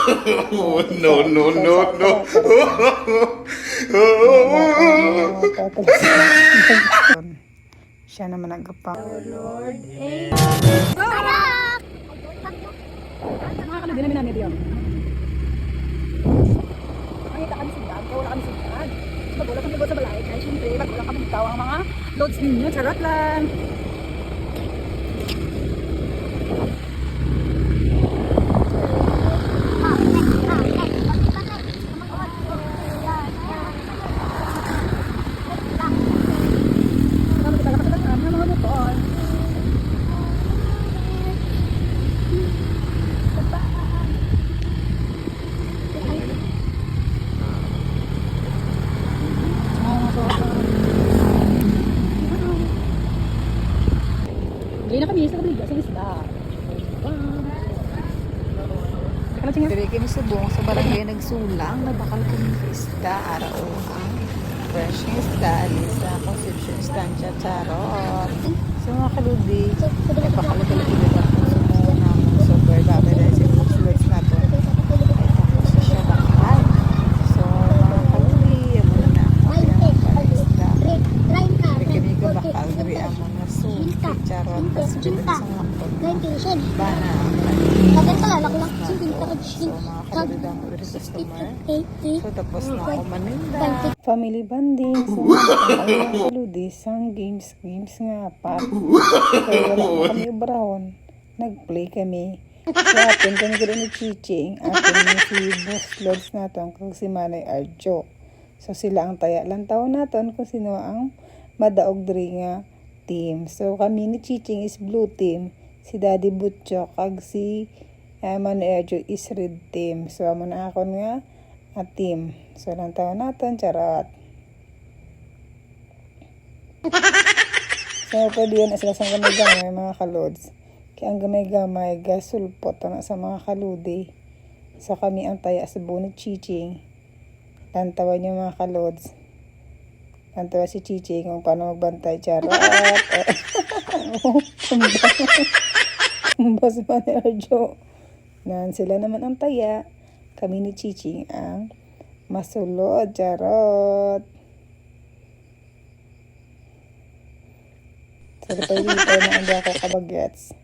No, no, no, no. Siya naman nagpang. Lord, amen. Mga kalugin namin namin diyan. Nakita kami sigad, kaya wala kami sigad. Magulat kami sa balay, kaya syempre, magulat kami bitaw ang mga loads ninyo. Charot lang. Bili na kami sa kabila, sa isda. Diri kami subong sa barangay nagsulang na bakal kami isda araw ang fresh ng isda sa Concepcion Estancia Charot. So mga kaludi, ay bakal kami kita kung sumuha namin so very babay dahil sa mga sluts na to. Ay tapos siya bakal. So mga kaludi, ano na ako pinapakal isda. Diri kami ka bakal, diri amo na suki Charot. Tapos dito sa mga bana so tapos na ako maninda family bonding so mga kaludi sang games nga pa kaya wala kami ubrahon nagplay kami so atin kami gano'n ni Chiching atin ni si Boss Lods natin kung si Manay Arjo so sila ang taya lang taon natin kung sino ang madaog diri nga team so kami ni Chiching is blue team si Daddy Butchok kag si Manay Arjo is red team so amo na ako nga team. So, lang taon natin, charot. So, pwede yan, sila sa gamay-gamay, mga kalods. Kaya ang gamay-gamay, gasulpot na sa mga kaludi. So, kami ang taya sa bunit Chiching. Lantawan yung mga kalods. Lantawa si Chiching kung paano magbantay, charot. Kumbas pa ni Arjo. Nan sila naman ang taya. Kami ni Chiching ang masulod, charot. So, lipay-lipay na hindi ako kabagets.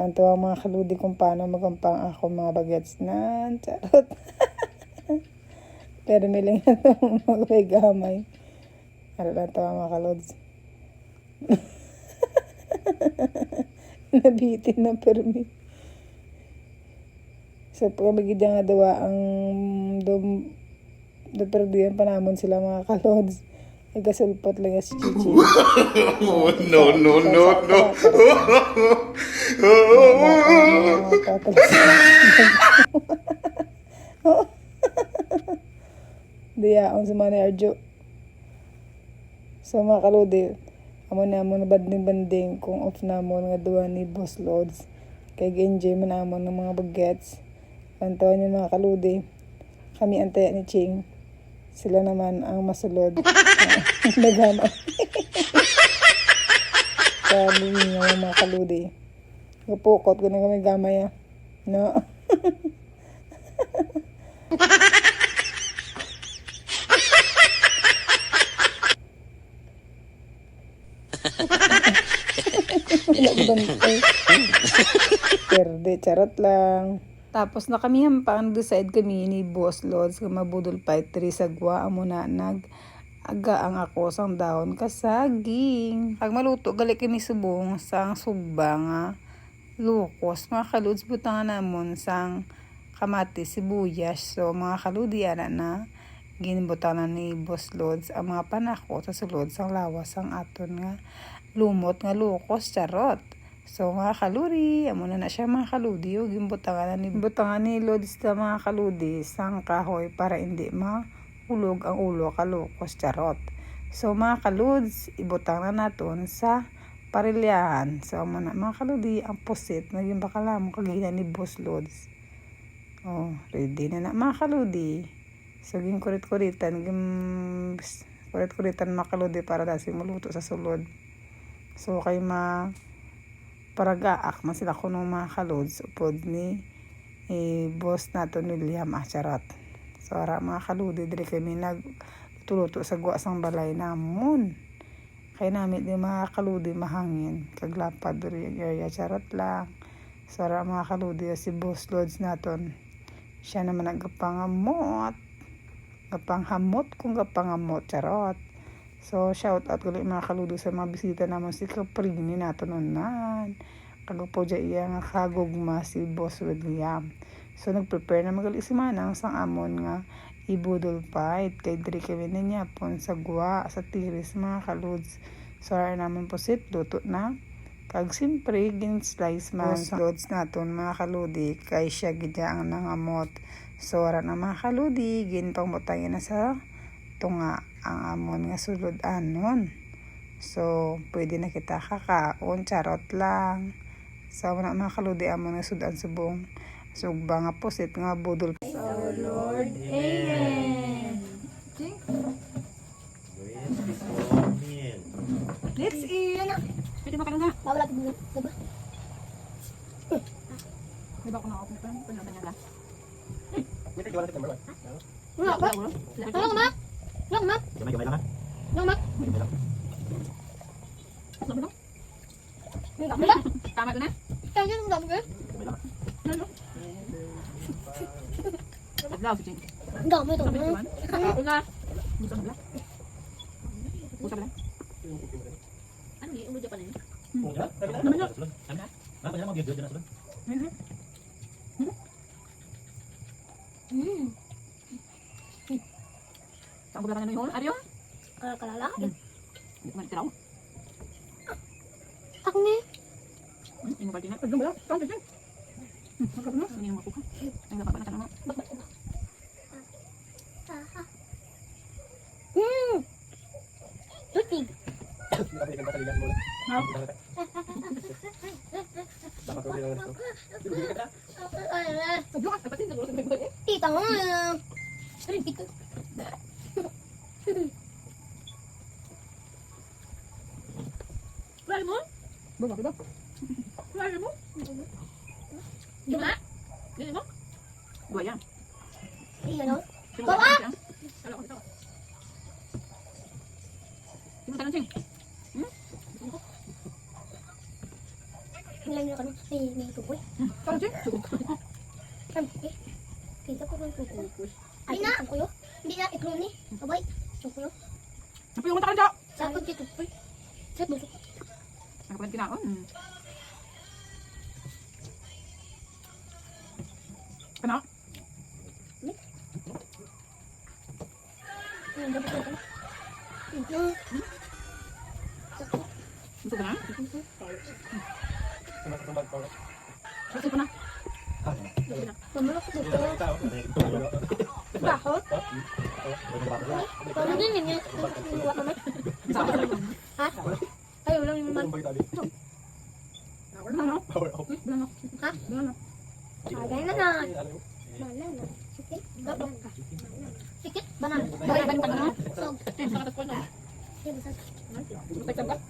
Ang tuwa mga kaludi kung paano magampang ako mga bagets na, charot. Pero may lang na magpay-gamay. Ano lang tuwa mga kalods. Nabitin na permit. So, pagkabagid nga dawa ang perdiyan pa namon sila mga kalods. Nagasulpot lang si Chichi. No, no, no, no. Diyaon sa Manay Arjo. So, mga kalodi, amo namon na banding-banding kung off namon nga duwa ni Boss Lods. Kaya enjoy mo namon ng mga bagets. Pantawan niyo mga kaludi. Kami ang taya ni Ching. Sila naman ang masulod. Nagama. Sabi niyo mga kaludi. Kapukot ko na kami gamay. No? Wala ko bantay. Perde, charot lang. Tapos na kami hampang, decide kami ni Boss Lods kung mabudol pa 3 sagwa amo na agaang ako sang daon kasaging. Pag maluto gali kami subong sang sugba nga lukos mga kaluds butangan namon sang kamatis sibuyas. So mga kaludi ana na ginbutangan ni Boss Lods ang mga panako sa sulod sang lawas sang aton nga lumot nga lukos, charot. So mga kaludi, amo na siya mga kaludi, o gimbutangan ni Lods sa mga kaludi sang kahoy para hindi mahulog ang ulo kalukos, charot. So mga kaluds, ibutang na naton sa parilyahan. So amo na mga kaludi, ang pusit naging bakalamo kagina ni Boss Lods. Oh, ready na mga kaludi. So ging kurit-kuritan mga kaludi para dasing maluto sa sulod. So kay paragaak man sila kuno mga kalods upod ni boss nato William charot. So ara mga kaludi diri kami nagtuluto sa guwa sang balay namon. Kay namin di mga kaludi mahangin kaglapad diri yung area charot lang. So ara mga kaludi si Boss Lods naton. Siya naman nagpangamot. Gapanghamot kung gapangamot charot. So shout out gali mga kaludi sa mga bisita namon si Kaprini naton unan. Kagapo dya iya nga kagugma si Boss William. So nagprepare na magali si Manang sang amon nga ibudol fight kay diri kami niya pon sa guwa sa tiris mga kaluds. So ara naman po sit luto na kag simpre gin slice man sa lods naton mga kaludi kay siya gidya ang nangamot. So ara na mga kaludi gin pangmutay na sa tunga ang amon nga sulod anon. So pwede na kita kakaon charot lang. So na mga kaludi amon nga sudan sa buong sugba nga pusit nga budol. Our Lord. Amen. Let's eat. Pwede mo ka na. Wala tignan. Diba? Di ba ako nakapunta? Pwede niya lang. Wala ba? Wala ka, Mak? Wala ka, Mak? Gamay lang ha? Wala ka, Mak? Gamay lang. Sabi mo? Wala. Tama ko na? Kaya yun ang dami ko. Gamay lang. Ano? Adlaw si Jane. Ang dami ito. Sabi ko man. Una. Busa ba? Busa ba? Ano yung umuja pa na yun? Naman yun. Ano ba mag-video dyan na sulod? Saan ko ba na yun? Ariyo? Kalala? Hindi ko man tiraw. Ako ni. Hindi mo ba tinan? Pagdong ba lang? Saan ka dyan? Magkabon mo? Hindi mo makuha. Ay, napapa na ka naman. Tutig. Pagdong ka? Pagpatin sa gulo sa bebe. Tita mo. Ito. Wala mo? Bawa ba? Wala mo? Di ba? Di mo? Buaya. Iyan o. Sino Bawa! ba? Kala ko dito. Sino tanong sing? Ilan nyo ka na. May tukoy. Tanong sing? Kita ko ng tukoy. Ay na! Ang kuyo. Hindi na. Ikaw ni. Abay. Ang kuyo. Napuyong mo takan Sapag dito. Sat busok. Ako pa kinaon. Kana? Ang dapat ko na. Ito. Gusto ka na? Gusto ko na? Mamala ko dito. Bakit? Parang din yun. Iwa ka man. Ha? Ay, wala yung man. Wala na? Wala na? Ha? Wala na? Agay na na. Mana na. Sikit. Sikit. Banana. Banana ka na? Sog. Sakatas ko na.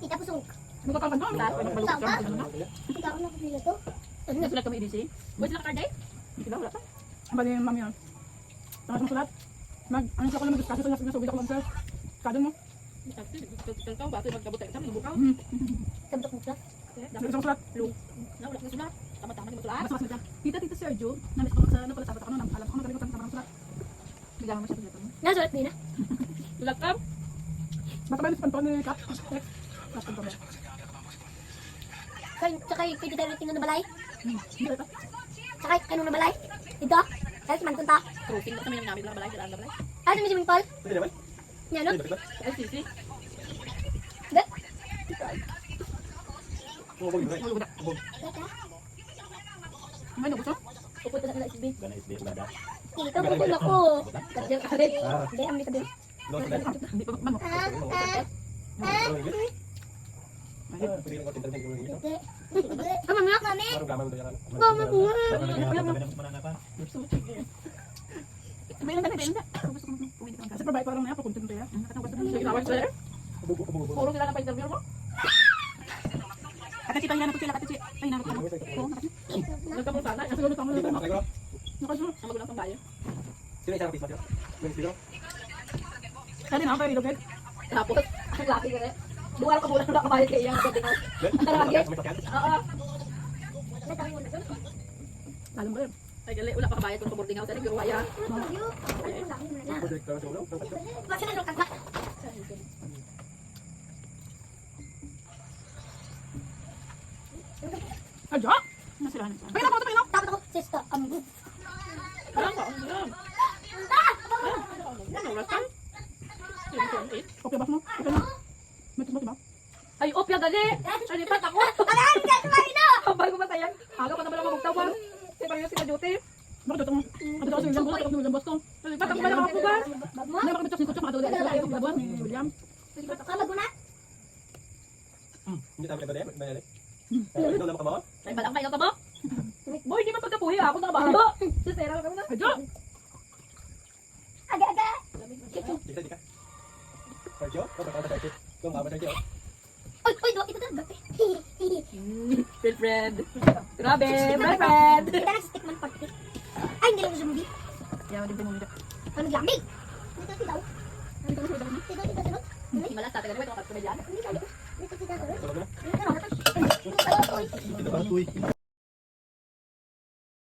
Kita pusong. Buka ka ba? Saan ka? Kita ko na kapila to. Nagsulat kami EDC. Buwan sila ka card eh? Hindi ba? Wala pa? Ang bali yung mami yun. Tangas mong sulat. Ano sila ko lang mag-discuss sa nasubid ako lang sa kadon mo. Ikaw ba? Ito magkabot tayo. Tama, bukaw. Kabdok mo siya. Gusto kong sulat. Na, wala ka sulat. Tama-tama di mo sulat. Mas na. Tita Sergio. Namis ko sa napalasabat ako nung alam ko nagalimutan sa sulat. Bigyan mo siya sa sulat. Nasulat din na. Sulat ka? Matabay ni Panton ni Kat. Last Panton. Sakay pwede tayo tingnan na balay. Sakay kanong na balay. Ito. Kaya si Mantunta. Cruising ba kami ng namin lang balay? Dala balay? Ay, sa swimming pool. Yan no? Ay, sisi. Hindi. May gusto? Pupunta na sa SB. Gana is beda. Ito, bukod ako. Kadyan ka rin. Hindi, ambil ka din. Hindi pa man. Hindi. Ama mo, mami. Mama mo. May lang ganun ba? Gusto ko puwede ka. Sa babae parang na ako content ya. Katawag sa mga ginawa sir. Puro sila na pa-interview mo? Ate kita ina na ko sila ate. Ay na ko. Oo, Nagkabot sana. kasi gulo tamo na. Nakasunod. Ang magulang pang bayo. Sino isang piece mo? May speaker? Kaya din ako kayo dito, guys. Tapos, ang laki ko rin. Duwal ko muna na kabayo kay iyang pagkakal. Ang lagi. Oo. Lalim ba yun? Ay, gali, wala pa kabayo kung pabording house. Ano, pero waya. Masih ada kagak. Adyo! Masilahan sa. Pagkita ko ito, Pino! Takut aku sister Parang ka, ang gulam. Ano, oras ka? Okay ba mo? Okay na. May tumot ba? Ay, opya gali! Ay, lipat ako! Alam ka na. Ang bago ba tayo? Aga pa naman ako magtawag. Kasi parang si Kajote. Bakit ito mo? At ito kasi yung lambos, ito yung lambos ko. Lipat ako ba naman ako ba? Hindi ba kami ito sinikutsok, mga tuloy ay sa buwan ni William. Kamu guna? Hindi tayo ba yan? Ito lang kamo? Ay, balang kayo ka ba? Boy, di man pagkapuhi ako nakabalo. Sisera lang kami na. Adyo! Aga-aga. Dika, dika. Sergio? Kung bakal sa Sergio? Kung mababa Sergio? Oy, oy, dua itu kan. Friend, friend. Grabe, my friend. Kita nasi stickman party. Ay, hindi lang zombie. Yan, din mo nito. Ano lamig? Dito si daw. Dito sunod. Malas tatay ka naman, kapag kumedyan. Dito si daw. Ito ba? Dito. Ito ba? Tuy.